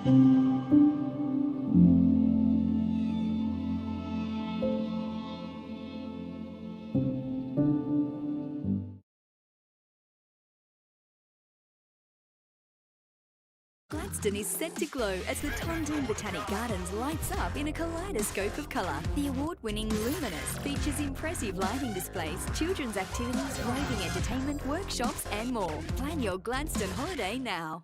Gladstone is set to glow as the Tondoon Botanic Gardens lights up in a kaleidoscope of colour. The award-winning Luminous features impressive lighting displays, children's activities, roving entertainment, workshops and more. Plan your Gladstone holiday now.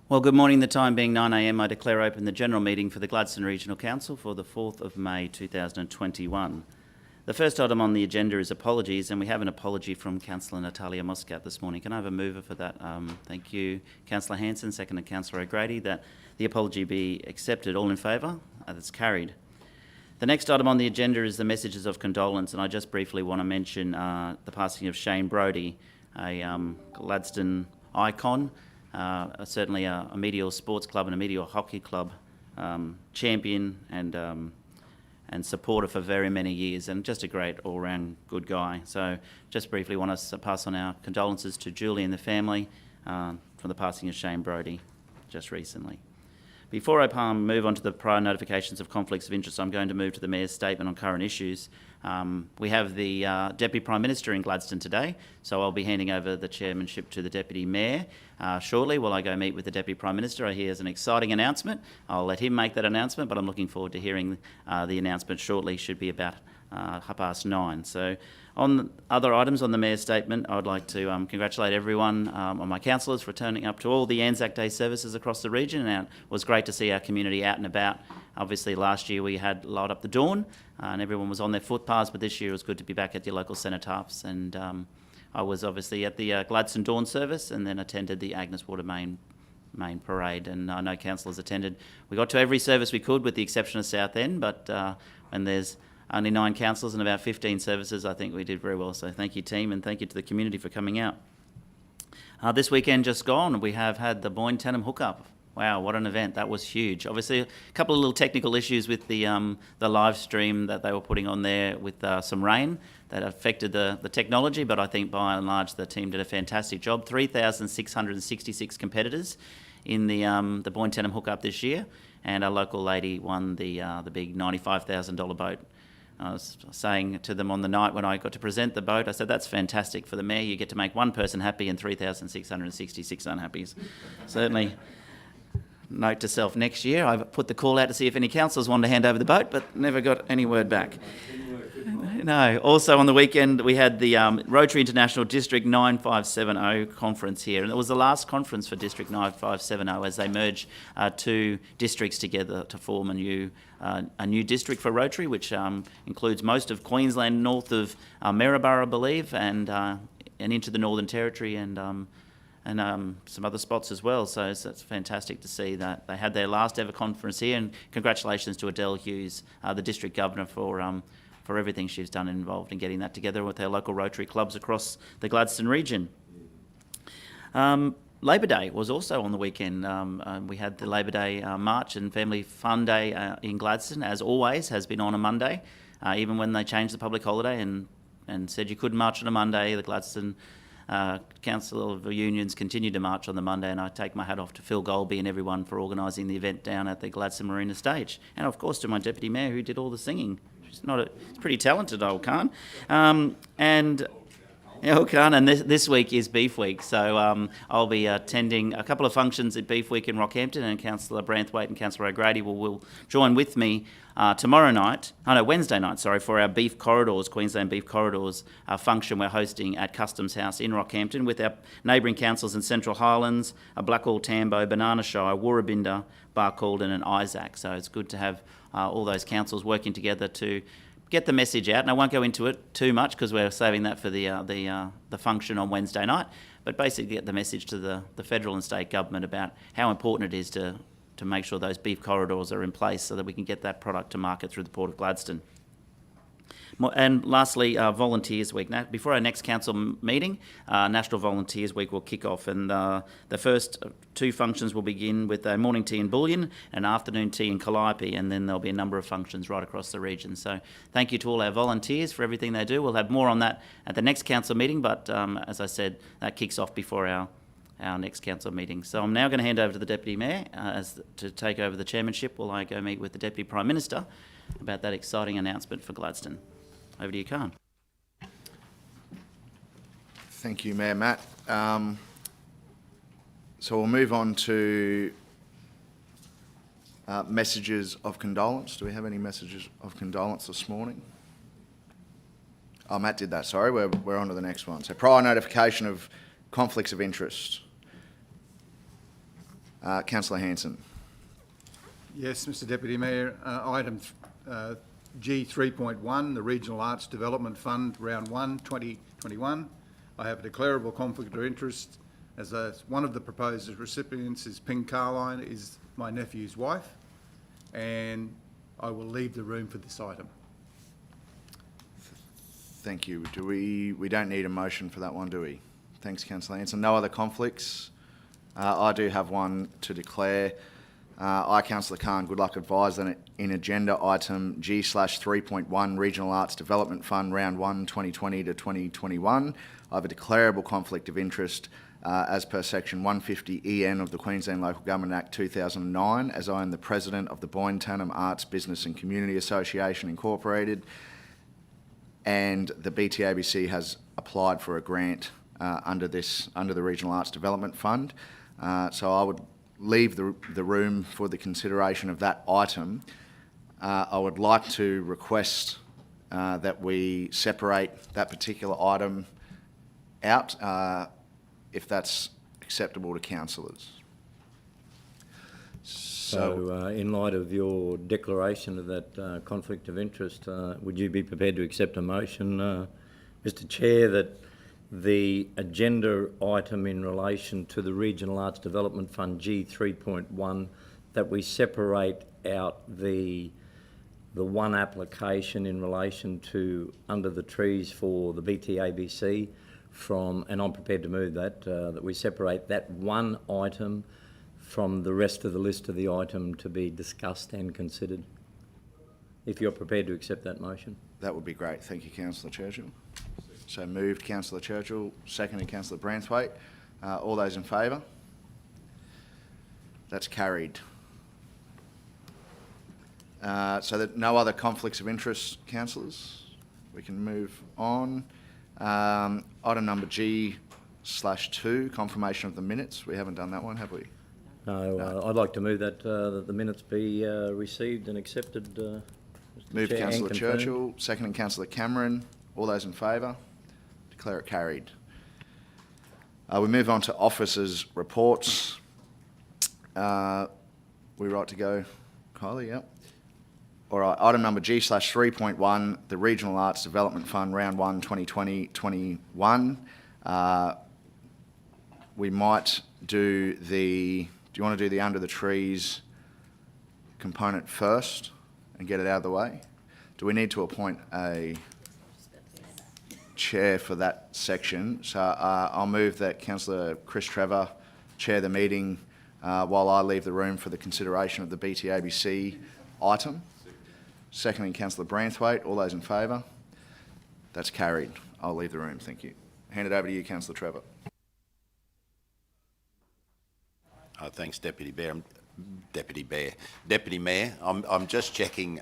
Well, good morning. The time being 9 a.m, I declare open the general meeting for the Gladstone Regional Council for the 4th of May 2021. The first item on the agenda is apologies, and we have an apology from Councillor Natalia Muscat this morning. Can I have a mover for that? Thank you, Councillor Hanson, second to Councillor O'Grady, that the apology be accepted. All in favour? That's carried. The next item on the agenda is the messages of condolence, and I just briefly want to mention the passing of Shane Brodie, a Gladstone icon, certainly a Meteor Sports Club and a Meteor Hockey Club champion and supporter for very many years, and just a great all-round good guy. So just briefly want to pass on our condolences to Julie and the family for the passing of Shane Brodie just recently. Before I move on to the prior notifications of conflicts of interest, I'm going to move to the Mayor's statement on current issues. We have the Deputy Prime Minister in Gladstone today, so I'll be handing over the chairmanship to the Deputy Mayor shortly while I go meet with the Deputy Prime Minister. He has an exciting announcement. I'll let him make that announcement, but I'm looking forward to hearing the announcement shortly. Should be about 9:30. So on other items on the Mayor's statement, I would like to congratulate everyone on my councillors for turning up to all the Anzac Day services across the region, and it was great to see our community out and about. Obviously last year we had Light Up the Dawn and everyone was on their footpaths, but this year it was good to be back at your local cenotaphs, and I was obviously at the Gladstone Dawn service and then attended the Agnes Water main parade, and I know councillors attended. We got to every service we could with the exception of South End, but when there's only 9 councillors and about 15 services, I think we did very well. So thank you, team, and thank you to the community for coming out. This weekend just gone, we have had the Boyne-Tenham hookup. Wow, what an event. That was huge. Obviously, a couple of little technical issues with the live stream that they were putting on there with some rain that affected the technology, but I think by and large the team did a fantastic job. 3,666 competitors in the Boyne-Tenham hookup this year, and a local lady won the big $95,000 boat. I was saying to them on the night when I got to present the boat, I said, that's fantastic for the mayor. You get to make one person happy and 3,666 unhappies. Certainly. Note to self, next year I put the call out to see if any councillors wanted to hand over the boat, but never got any word back. No. Also on the weekend we had the Rotary International District 9570 conference here, and it was the last conference for District 9570 as they merge 2 districts together to form a new district for Rotary, which includes most of Queensland north of Maryborough, I believe, and into the Northern Territory, and some other spots as well. So it's fantastic to see that they had their last ever conference here, and congratulations to Adele Hughes, the District Governor, for everything she's done involved in getting that together with our local Rotary clubs across the Gladstone region. Labor Day was also on the weekend. We had the Labor Day March and Family Fun Day in Gladstone, as always, has been on a Monday. Even when they changed the public holiday and said you couldn't march on a Monday, the Gladstone Council of Unions continued to march on the Monday, and I take my hat off to Phil Golby and everyone for organising the event down at the Gladstone Marina stage. And of course to my Deputy Mayor who did all the singing. She's pretty talented, old Khan. And this week is Beef Week, so I'll be attending a couple of functions at Beef Week in Rockhampton, and Councillor Branthwaite and Councillor O'Grady will join with me Wednesday night, for our Beef Corridors, Queensland Beef Corridors function we're hosting at Customs House in Rockhampton with our neighbouring councils in Central Highlands, Blackall, Tambo, Banana Shire, Woorabinda, Barcaldine and Isaac. So it's good to have all those councils working together to get the message out, and I won't go into it too much because we're saving that for the function on Wednesday night, but basically get the message to the federal and state government about how important it is to make sure those beef corridors are in place so that we can get that product to market through the Port of Gladstone. And lastly, Volunteers Week. Now, before our next council meeting, National Volunteers Week will kick off, and the first two functions will begin with a morning tea in Bullion and afternoon tea in Calliope, and then there'll be a number of functions right across the region. So thank you to all our volunteers for everything they do. We'll have more on that at the next council meeting, but as I said, that kicks off before our next council meeting. So I'm now going to hand over to the Deputy Mayor to take over the chairmanship while I go meet with the Deputy Prime Minister about that exciting announcement for Gladstone. Over to you, Khan. Thank you, Mayor Matt. So we'll move on to messages of condolence. Do we have any messages of condolence this morning? Oh, Matt did that, sorry. We're on to the next one. So prior notification of conflicts of interest. Councillor Hanson. Yes, Mr Deputy Mayor. Item G 3.1, the Regional Arts Development Fund, Round 1, 2021. I have a declarable conflict of interest as one of the proposed recipients is Ping Carline, is my nephew's wife, and I will leave the room for this item. Thank you. We don't need a motion for that one, do we? Thanks, Councillor Hanson. No other conflicts? I do have one to declare. I, Councillor Khan, good luck advised that in agenda item G/3.1 Regional Arts Development Fund Round 1 2020 to 2021, I have a declarable conflict of interest as per section 150 EN of the Queensland Local Government Act 2009, as I am the President of the Boyne Tanham Arts Business and Community Association Incorporated, and the BTABC has applied for a grant under the Regional Arts Development Fund. So I would leave the room for the consideration of that item. I would like to request that we separate that particular item out, if that's acceptable to councillors. So in light of your declaration of that conflict of interest, would you be prepared to accept a motion, Mr Chair, that the agenda item in relation to the Regional Arts Development Fund G 3.1, that we separate out the one application in relation to Under the Trees for the BTABC from, and I'm prepared to move that, that we separate that one item from the rest of the list of the item to be discussed and considered, if you're prepared to accept that motion. That would be great. Thank you, Councillor Churchill. So moved, Councillor Churchill, seconded, Councillor Branthwaite. All those in favour? That's carried. So that no other conflicts of interest, councillors? We can move on. Item number G/2, confirmation of the minutes. We haven't done that one, have we? No. I'd like to move that that the minutes be received and accepted. Moved, Councillor Churchill, seconded, Councillor Cameron. All those in favour? Declare it carried. We move on to officers' reports. We right to go, Kylie? Yep. All right, item number G/3.1, the Regional Arts Development Fund, Round 1, 2020-21. we might do the, do you want to do the under the trees component first and get it out of the way? Do we need to appoint a chair for that section? So I'll move that Councillor Chris Trevor chair the meeting while I leave the room for the consideration of the BTABC item. Seconding Councillor Branthwaite. All those in favour? That's carried. I'll leave the room. Thank you. Hand it over to you, Councillor Trevor. Thanks, Deputy Mayor. Deputy Mayor, I'm just checking.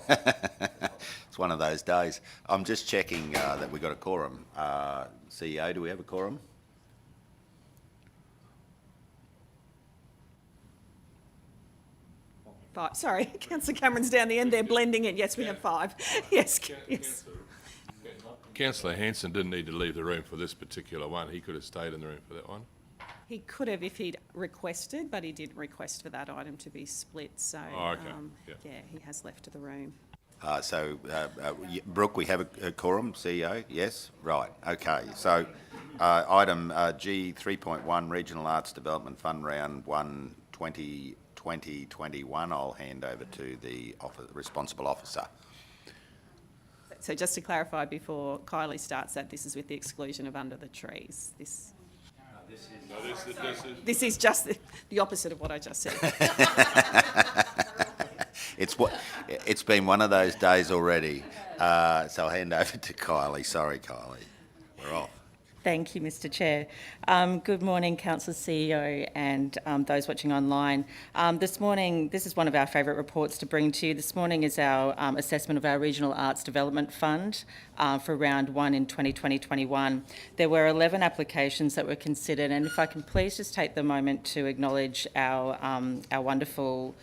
It's one of those days. I'm just checking that we got a quorum. CEO, do we have a quorum? Five. Sorry, Councillor Cameron's down the end there blending in. Yes, we have 5. Yes, yes. Councillor Hanson didn't need to leave the room for this particular one. He could have stayed in the room for that one. He could have if he'd requested, but he didn't request for that item to be split. So, yeah, he has left the room. Brooke, we have a quorum, CEO? Yes? Right, okay. So, item G 3.1, Regional Arts Development Fund, Round 1, 2021, I'll hand over to the responsible officer. So just to clarify before Kylie starts that, this is with the exclusion of under the trees. This is just the opposite of what I just said. It's been one of those days already. So I'll hand over to Kylie. Sorry, Kylie. We're off. Thank you, Mr Chair. Good morning, Council CEO and those watching online. This morning, this is one of our favourite reports to bring to you. This morning is our assessment of our Regional Arts Development Fund for Round 1 in 2020-21. There were 11 applications that were considered, and if I can please just take the moment to acknowledge our wonderful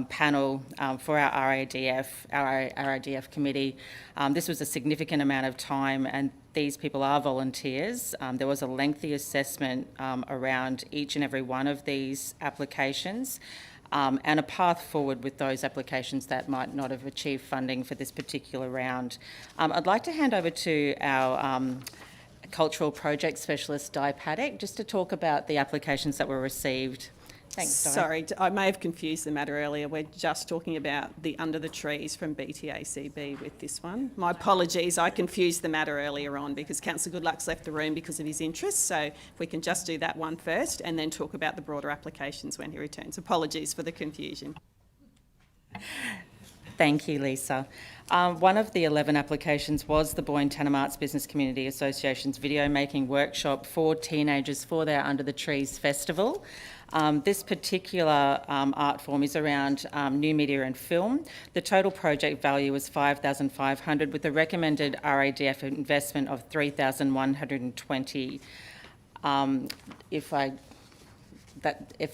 panel for our RADF committee. This was a significant amount of time, and these people are volunteers. There was a lengthy assessment around each and every one of these applications and a path forward with those applications that might not have achieved funding for this particular round. I'd like to hand over to our cultural project specialist, Di Paddock, just to talk about the applications that were received. Thanks, Di. Sorry, I may have confused the matter earlier. We're just talking about the under the trees from BTACB with this one. My apologies, I confused the matter earlier on because Councillor Goodluck's left the room because of his interest. So if we can just do that one first and then talk about the broader applications when he returns. Apologies for the confusion. Thank you, Lisa. One of the 11 applications was the Boyne Tanam Arts Business Community Association's video making workshop for teenagers for their Under the Trees festival. This particular art form is around new media and film. The total project value was $5,500 with a recommended RADF investment of $3,120. If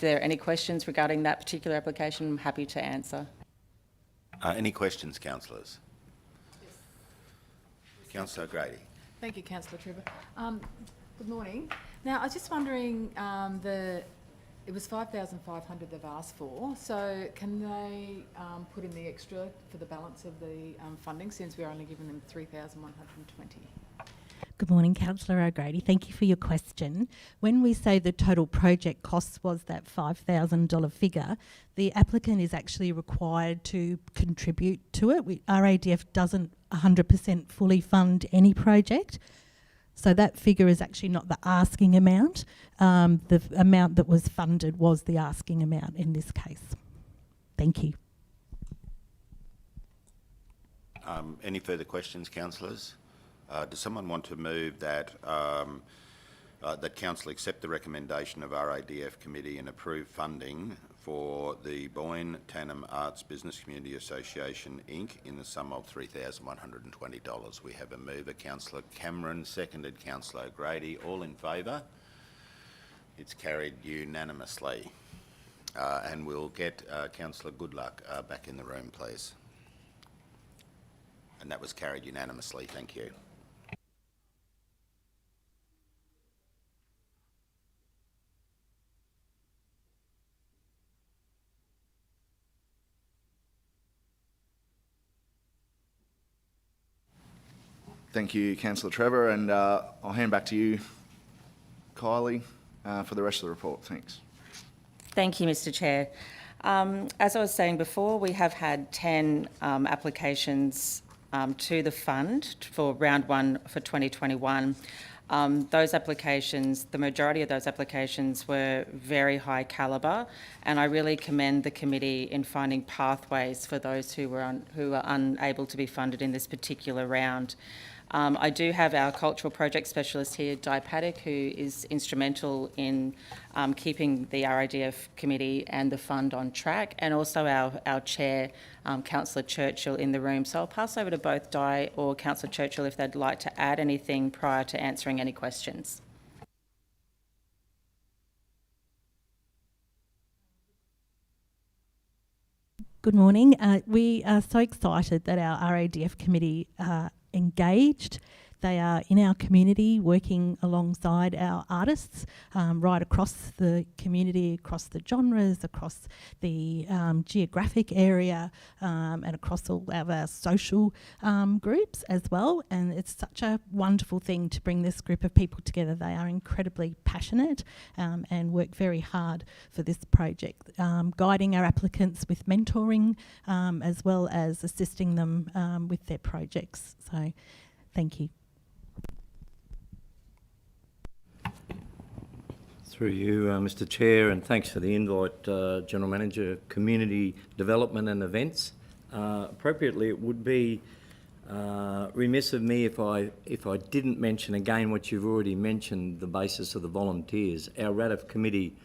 there are any questions regarding that particular application, I'm happy to answer. Any questions, councillors? Yes. Councillor Grady. Thank you, Councillor Trevor. Good morning. Now, I was just wondering, it was $5,500 they've asked for, so can they put in the extra for the balance of the funding since we're only giving them $3,120? Good morning, Councillor O'Grady. Thank you for your question. When we say the total project cost was that $5,000 figure, the applicant is actually required to contribute to it. RADF doesn't 100% fully fund any project. So that figure is actually not the asking amount. The amount that was funded was the asking amount in this case. Thank you. Any further questions, councillors? Does someone want to move that that council accept the recommendation of RADF committee and approve funding for the Boyne Tanam Arts Business Community Association Inc. in the sum of $3,120? We have a mover, Councillor Cameron, seconded Councillor O'Grady. All in favour? It's carried unanimously. And we'll get Councillor Goodluck back in the room, please. And that was carried unanimously. Thank you. Thank you, Councillor Trevor, and I'll hand back to you, Kylie. for the rest of the report. Thanks. Thank you, Mr. Chair. As I was saying before, we have had 10 applications to the fund for round one for 2021. Those applications, the majority of those applications were very high calibre, and I really commend the committee in finding pathways for those who were unable to be funded in this particular round. I do have our cultural project specialist here, Di Paddock, who is instrumental in keeping the RIDF committee and the fund on track, and also our chair, Councillor Churchill, in the room. So I'll pass over to both Di or Councillor Churchill if they'd like to add anything prior to answering any questions. Good morning. We are so excited that our RADF committee are engaged. They are in our community working alongside our artists right across the community, across the genres, across the geographic area and across all of our social groups as well. And it's such a wonderful thing to bring this group of people together. They are incredibly passionate and work very hard for this project, guiding our applicants with mentoring as well as assisting them with their projects. So thank you. Through you, Mr. Chair, and thanks for the invite, General Manager, Community Development and Events. Appropriately, it would be remiss of me if I didn't mention again what you've already mentioned, the basis of the volunteers. Our RADF committee,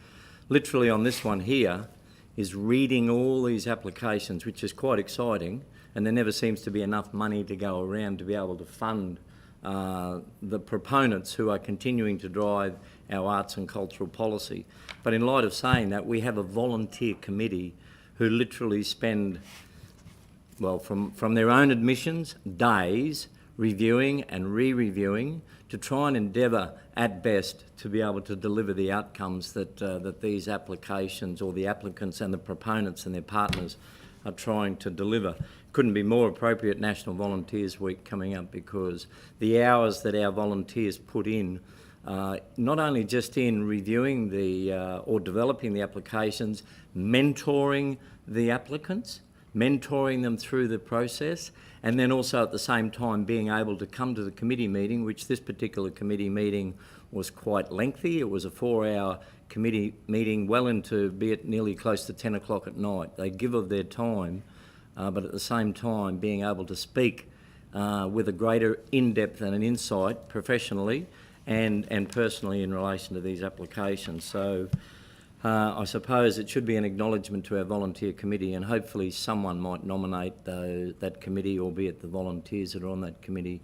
literally on this one here, is reading all these applications, which is quite exciting, and there never seems to be enough money to go around to be able to fund the proponents who are continuing to drive our arts and cultural policy. But in light of saying that, we have a volunteer committee who literally spend, well, from their own admissions, days reviewing and re-reviewing to try and endeavour at best to be able to deliver the outcomes that these applications, or the applicants and the proponents and their partners, are trying to deliver. Couldn't be more appropriate National Volunteers Week coming up, because the hours that our volunteers put in, not only just in reviewing or developing the applications, mentoring the applicants, mentoring them through the process, and then also at the same time being able to come to the committee meeting, which this particular committee meeting was quite lengthy. It was a 4-hour committee meeting, well into, be it nearly close to 10 o'clock at night. They give of their time, but at the same time being able to speak with a greater in-depth and an insight professionally and personally in relation to these applications. So I suppose it should be an acknowledgement to our volunteer committee, and hopefully someone might nominate that committee, albeit the volunteers that are on that committee,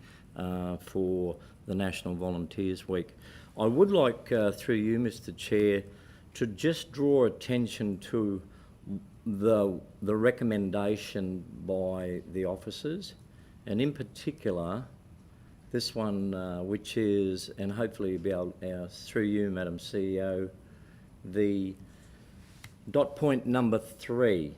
for the National Volunteers Week. I would like, through you, Mr. Chair, to just draw attention to the recommendation by the officers, and in particular this one, which is, and hopefully you'll be able, through you, Madam CEO, the dot point number 3,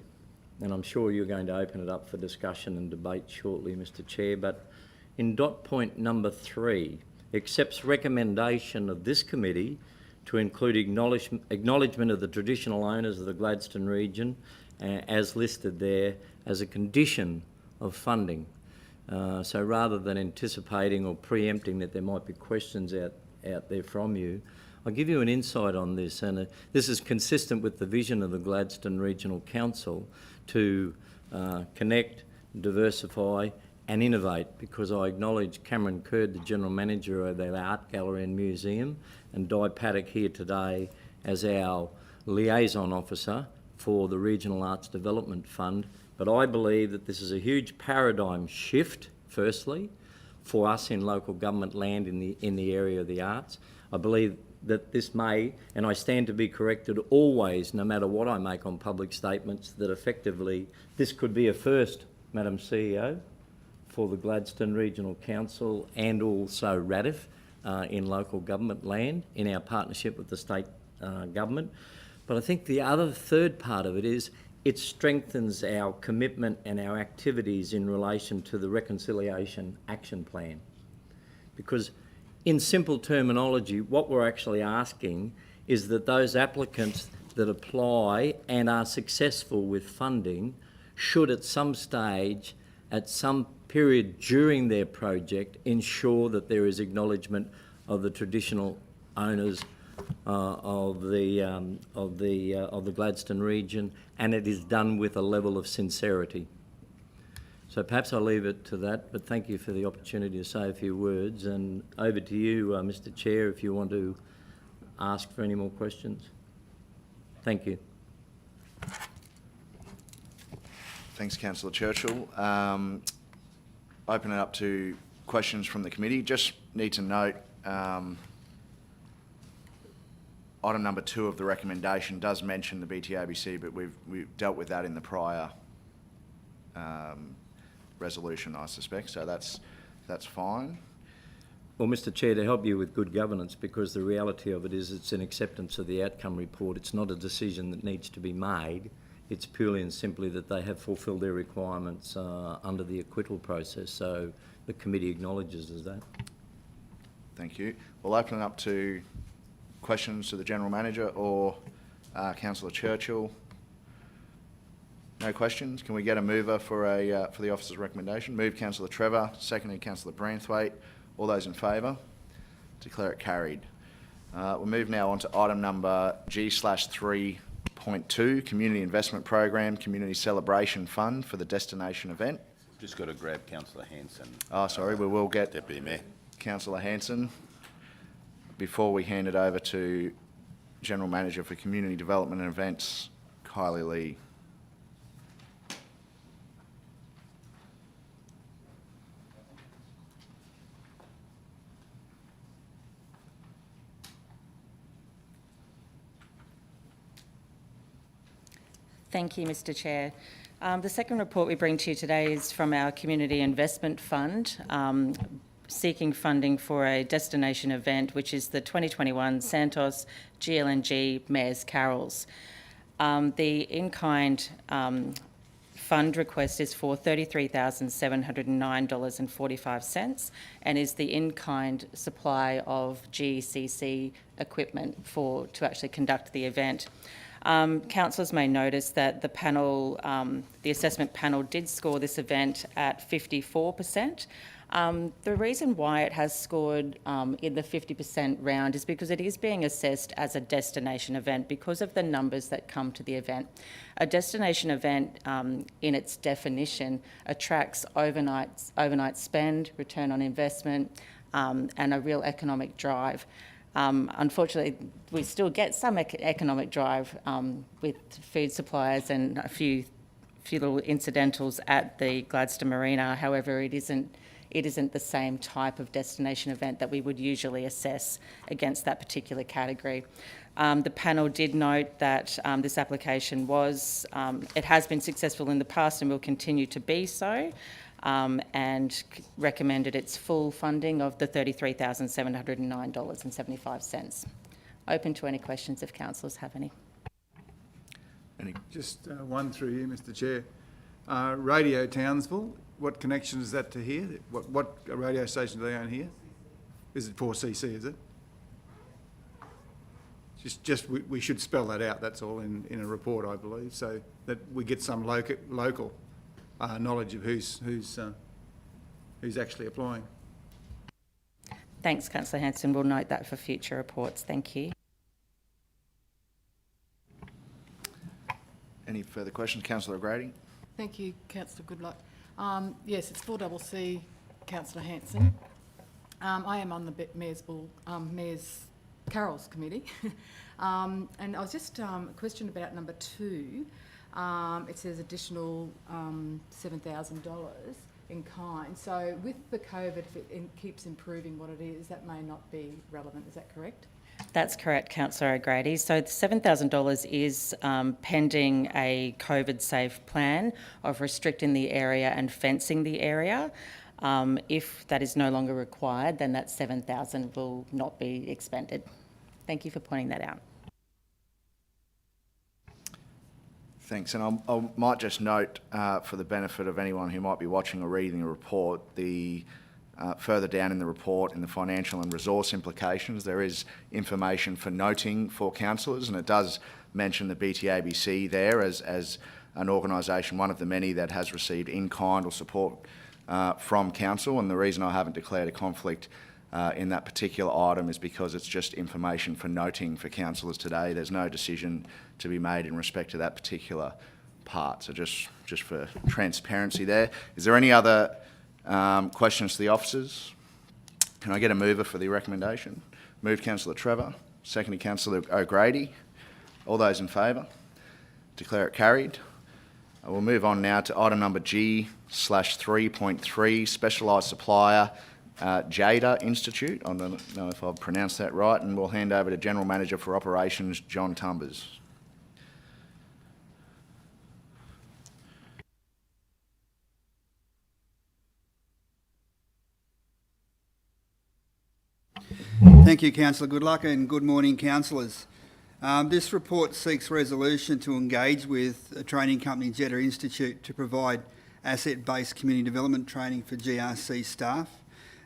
and I'm sure you're going to open it up for discussion and debate shortly, Mr. Chair, but in dot point number 3, accepts recommendation of this committee to include acknowledgement of the traditional owners of the Gladstone region as listed there as a condition of funding. So rather than anticipating or preempting that there might be questions out there from you, I'll give you an insight on this, and this is consistent with the vision of the Gladstone Regional Council to connect, diversify and innovate, because I acknowledge Cameron Curd, the General Manager of our Art Gallery and Museum, and Di Paddock here today as our Liaison Officer for the Regional Arts Development Fund. But I believe that this is a huge paradigm shift, firstly, for us in local government land in the area of the arts. I believe that this may, and I stand to be corrected always, no matter what I make on public statements, that effectively this could be a first, Madam CEO, for the Gladstone Regional Council and also RADF in local government land in our partnership with the state government. But I think the other third part of it is it strengthens our commitment and our activities in relation to the Reconciliation Action Plan. Because in simple terminology, what we're actually asking is that those applicants that apply and are successful with funding should at some stage, at some period during their project, ensure that there is acknowledgement of the traditional owners of the Gladstone region, and it is done with a level of sincerity. So perhaps I'll leave it to that, but thank you for the opportunity to say a few words, and over to you, Mr. Chair, if you want to ask for any more questions. Thank you. Thanks, Councillor Churchill. Open it up to questions from the committee. Just need to note, item number 2 of the recommendation does mention the BTABC, but we've dealt with that in the prior resolution, I suspect, so that's fine. Well, Mr. Chair, to help you with good governance, because the reality of it is it's an acceptance of the outcome report. It's not a decision that needs to be made. It's purely and simply that they have fulfilled their requirements under the acquittal process, so the committee acknowledges that. Thank you. We'll open it up to questions to the General Manager or Councillor Churchill. No questions? Can we get a mover for the officer's recommendation? Move Councillor Trevor, seconded Councillor Branthwaite. All those in favour? Declare it carried. We'll move now on to item number G/3.2, Community Investment Program, Community Celebration Fund for the destination event. Just got to grab Councillor Hanson. Oh, sorry, we will get Deputy Mayor. Councillor Hanson before we hand it over to General Manager for Community Development and Events, Kylie Lee. Thank you, Mr. Chair. The second report we bring to you today is from our Community Investment Fund, seeking funding for a destination event, which is the 2021 Santos GLNG Mayor's Carols. The in-kind fund request is for $33,709.45 and is the in-kind supply of GCC equipment to actually conduct the event. Councillors may notice that the panel, the assessment panel did score this event at 54%. The reason why it has scored in the 50% round is because it is being assessed as a destination event because of the numbers that come to the event. A destination event, in its definition, attracts overnight spend, return on investment, and a real economic drive. Unfortunately, we still get some economic drive with food suppliers and a few little incidentals at the Gladstone Marina. However, it isn't the same type of destination event that we would usually assess against that particular category. The panel did note that this application it has been successful in the past and will continue to be so. And recommended its full funding of the $33,709.75. Open to any questions if councillors have any. Just one through you, Mr. Chair. Radio Townsville, what connection is that to here? What radio station do they own here? Is it 4CC, is it? We should spell that out, that's all, in a report, I believe, so that we get some local knowledge of who's actually applying. Thanks, Councillor Hanson. We'll note that for future reports. Thank you. Any further questions? Councillor O'Grady. Thank you, Councillor Goodluck. Yes, it's 4CC, Councillor Hanson. I am on the Mayor's Carols Committee. And I was just a question about number 2. It says additional $7,000 in kind. So with the COVID, if it keeps improving what it is, that may not be relevant. Is that correct? That's correct, Councillor O'Grady. So the $7,000 is pending a COVID-safe plan of restricting the area and fencing the area. If that is no longer required, then that $7,000 will not be expended. Thank you for pointing that out. Thanks, and I might just note, for the benefit of anyone who might be watching or reading the report, the further down in the report, in the financial and resource implications, there is information for noting for councillors, and it does mention the BTABC there as an organisation, one of the many that has received in-kind or support from council. And the reason I haven't declared a conflict in that particular item is because it's just information for noting for councillors today. There's no decision to be made in respect to that particular part. So just for transparency there. Is there any other questions to the officers? Can I get a mover for the recommendation? Moved Councillor Trevor, seconded Councillor O'Grady. All those in favour? Declare it carried. I will move on now to item number G/3.3, Specialised Supplier, Jada Institute. I don't know if I've pronounced that right, and we'll hand over to General Manager for Operations, John Tumbers. Thank you, Councillor Goodluck, and good morning, councillors. This report seeks resolution to engage with a training company, Jetta Institute, to provide asset-based community development training for GRC staff.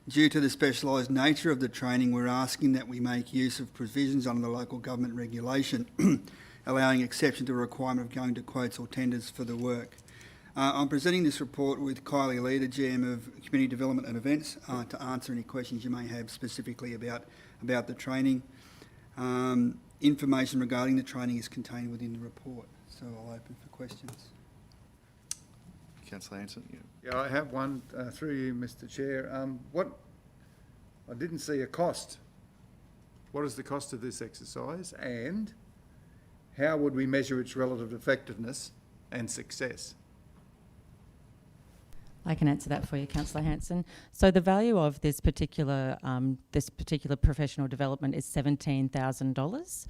Due to the specialised nature of the training, we're asking that we make use of provisions under the local government regulation, allowing exception to the requirement of going to quotes or tenders for the work. I'm presenting this report with Kylie Lee, the GM of Community Development and Events, to answer any questions you may have specifically about the training. Information regarding the training is contained within the report, so I'll open for questions. Councillor Hanson. Yeah, I have one through you, Mr. Chair. I didn't see a cost. What is the cost of this exercise, and how would we measure its relative effectiveness and success? I can answer that for you, Councillor Hanson. So the value of this particular professional development is $17,000,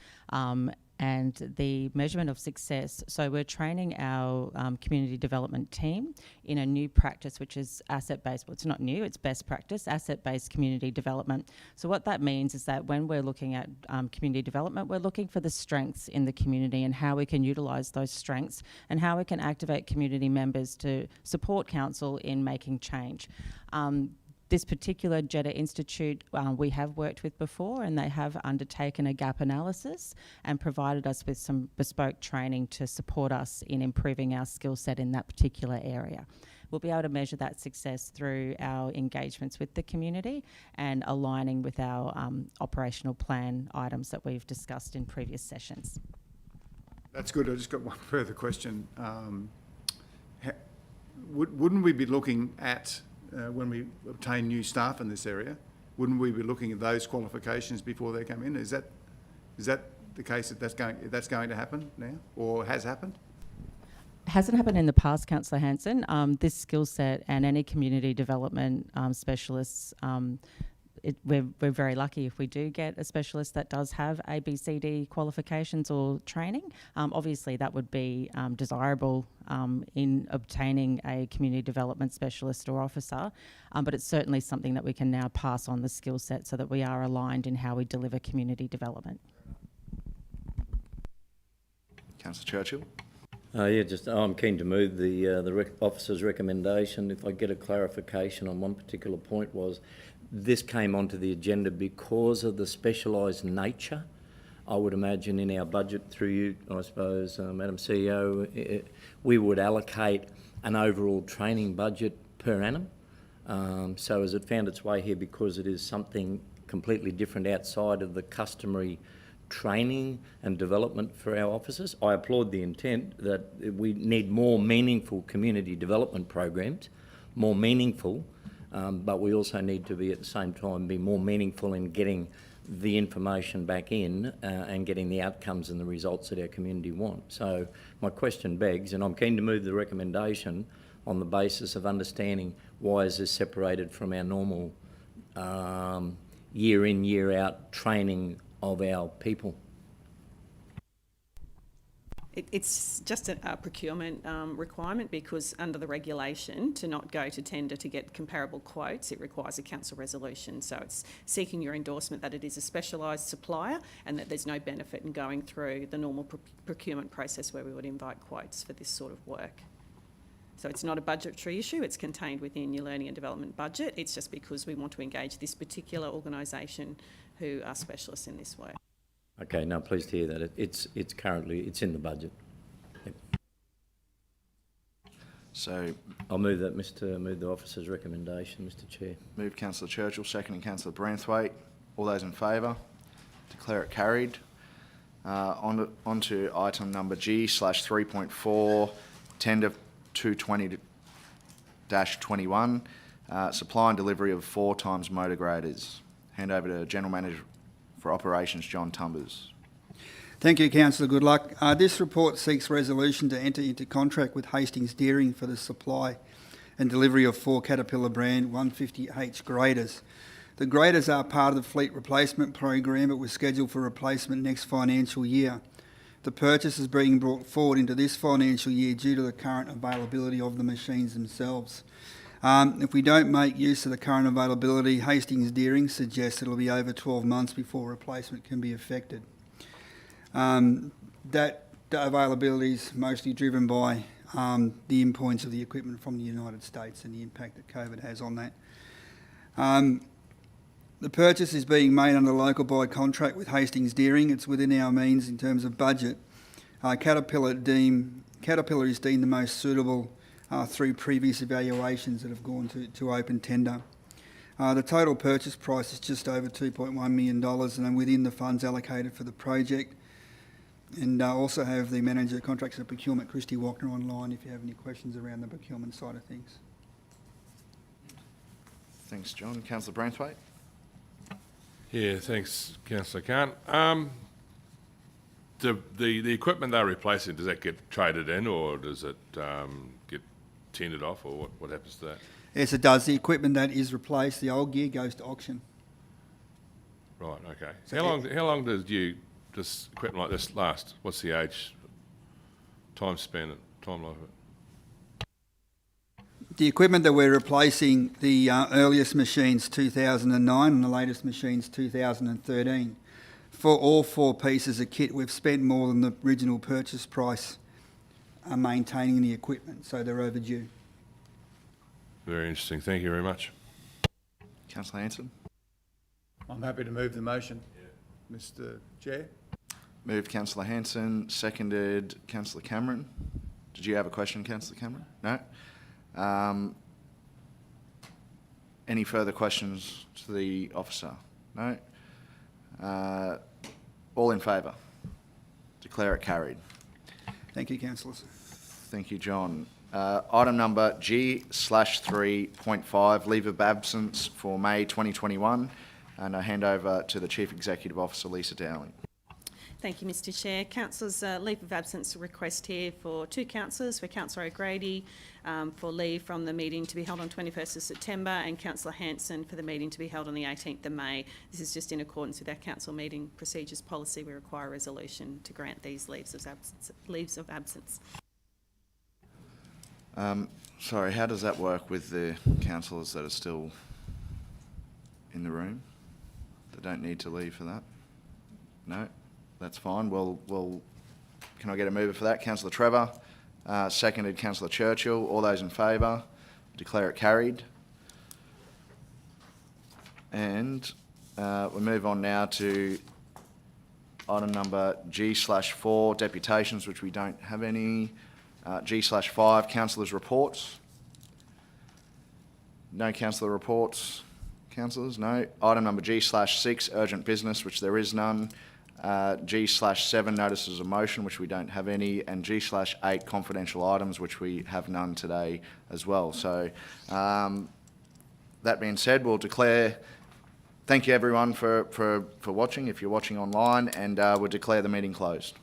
and the measurement of success. So we're training our community development team in a new practice, which is asset-based. Well, it's not new; it's best practice, asset-based community development. So what that means is that when we're looking at community development, we're looking for the strengths in the community and how we can utilise those strengths and how we can activate community members to support council in making change. This particular Jetta Institute we have worked with before, and they have undertaken a gap analysis and provided us with some bespoke training to support us in improving our skill set in that particular area. We'll be able to measure that success through our engagements with the community and aligning with our operational plan items that we've discussed in previous sessions. That's good. I just got one further question. Wouldn't we be looking at when we obtain new staff in this area, wouldn't we be looking at those qualifications before they come in? Is that the case that's going to happen now, or has happened? Hasn't happened in the past, Councillor Hanson. This skill set and any community development specialists, we're very lucky if we do get a specialist that does have ABCD qualifications or training. Obviously, that would be desirable in obtaining a community development specialist or officer, but it's certainly something that we can now pass on the skill set so that we are aligned in how we deliver community development. Councillor Churchill. I'm keen to move the officer's recommendation. If I get a clarification on one particular point, was this came onto the agenda because of the specialised nature. I would imagine in our budget through you, I suppose, Madam CEO, we would allocate an overall training budget per annum. So has it found its way here because it is something completely different outside of the customary training and development for our officers? I applaud the intent that we need more meaningful community development programs, more meaningful, but we also need to be at the same time be more meaningful in getting the information back in and getting the outcomes and the results that our community want. So my question begs, and I'm keen to move the recommendation on the basis of understanding why is this separated from our normal year in, year out training of our people. It's just a procurement requirement, because under the regulation, to not go to tender to get comparable quotes, it requires a council resolution. So it's seeking your endorsement that it is a specialised supplier and that there's no benefit in going through the normal procurement process where we would invite quotes for this sort of work. So it's not a budgetary issue, it's contained within your learning and development budget. It's just because we want to engage this particular organisation who are specialists in this work. Okay, now pleased to hear that. It's in the budget. Yep. So I'll move the officer's recommendation, Mr. Chair. move Councillor Churchill, seconding Councillor Branthwaite. All those in favour? Declare it carried. On to item number G/3.4, tender 220-21, supply and delivery of 4 times motor graders. Hand over to General Manager for Operations, John Tumbers. Thank you, Councillor Goodluck. This report seeks resolution to enter into contract with Hastings Dairying for the supply and delivery of 4 Caterpillar brand 150H graders. The graders are part of the fleet replacement program, but were scheduled for replacement next financial year. The purchase is being brought forward into this financial year due to the current availability of the machines themselves. If we don't make use of the current availability, Hastings Dairying suggests it'll be over 12 months before replacement can be effected. That availability is mostly driven by the imports of the equipment from the United States and the impact that COVID has on that. The purchase is being made under local buy contract with Hastings Dairying. It's within our means in terms of budget. Caterpillar is deemed the most suitable through previous evaluations that have gone to open tender. The total purchase price is just over $2.1 million and within the funds allocated for the project. And also have the Manager of Contracts and Procurement, Christy Walker, online if you have any questions around the procurement side of things. Thanks, John. Councillor Branthwaite. Yeah, thanks, Councillor Khan. The equipment they're replacing, does that get traded in or does it get tendered off, or what happens to that? Yes, it does. The equipment that is replaced, the old gear, goes to auction. Right, okay. So How long does this equipment like this last? What's the age, time span, time life of it? The equipment that we're replacing, the earliest machines 2009 and the latest machines 2013. For all 4 pieces of kit, we've spent more than the original purchase price maintaining the equipment, so they're overdue. Very interesting. Thank you very much. Councillor Hanson. I'm happy to move the motion, Mr. Chair. Moved Councillor Hanson, seconded Councillor Cameron. Did you have a question, Councillor Cameron? No? Any further questions to the officer? No? All in favour? Declare it carried. Thank you, councillors. Thank you, John. Item number G/3.5, leave of absence for May 2021. And I hand over to the Chief Executive Officer, Lisa Dowling. Thank you, Mr. Chair. Councillors, leave of absence request here for 2 councillors, for Councillor O'Grady for leave from the meeting to be held on 21st of September and Councillor Hanson for the meeting to be held on the 18th of May. This is just in accordance with our council meeting procedures policy. We require a resolution to grant these leaves of absence. Sorry, how does that work with the councillors that are still in the room? They don't need to leave for that? No? That's fine. Well, can I get a mover for that? Councillor Trevor, seconded Councillor Churchill. All those in favour, declare it carried. And we move on now to item number G/4, deputations, which we don't have any. G/5, councillors' reports. No councillor reports. Councillors, no. Item number G/6, urgent business, which there is none. G/7, notices of motion, which we don't have any, and G/8, confidential items, which we have none today as well. So that being said, we'll declare, thank you everyone for watching, if you're watching online, and we'll declare the meeting closed.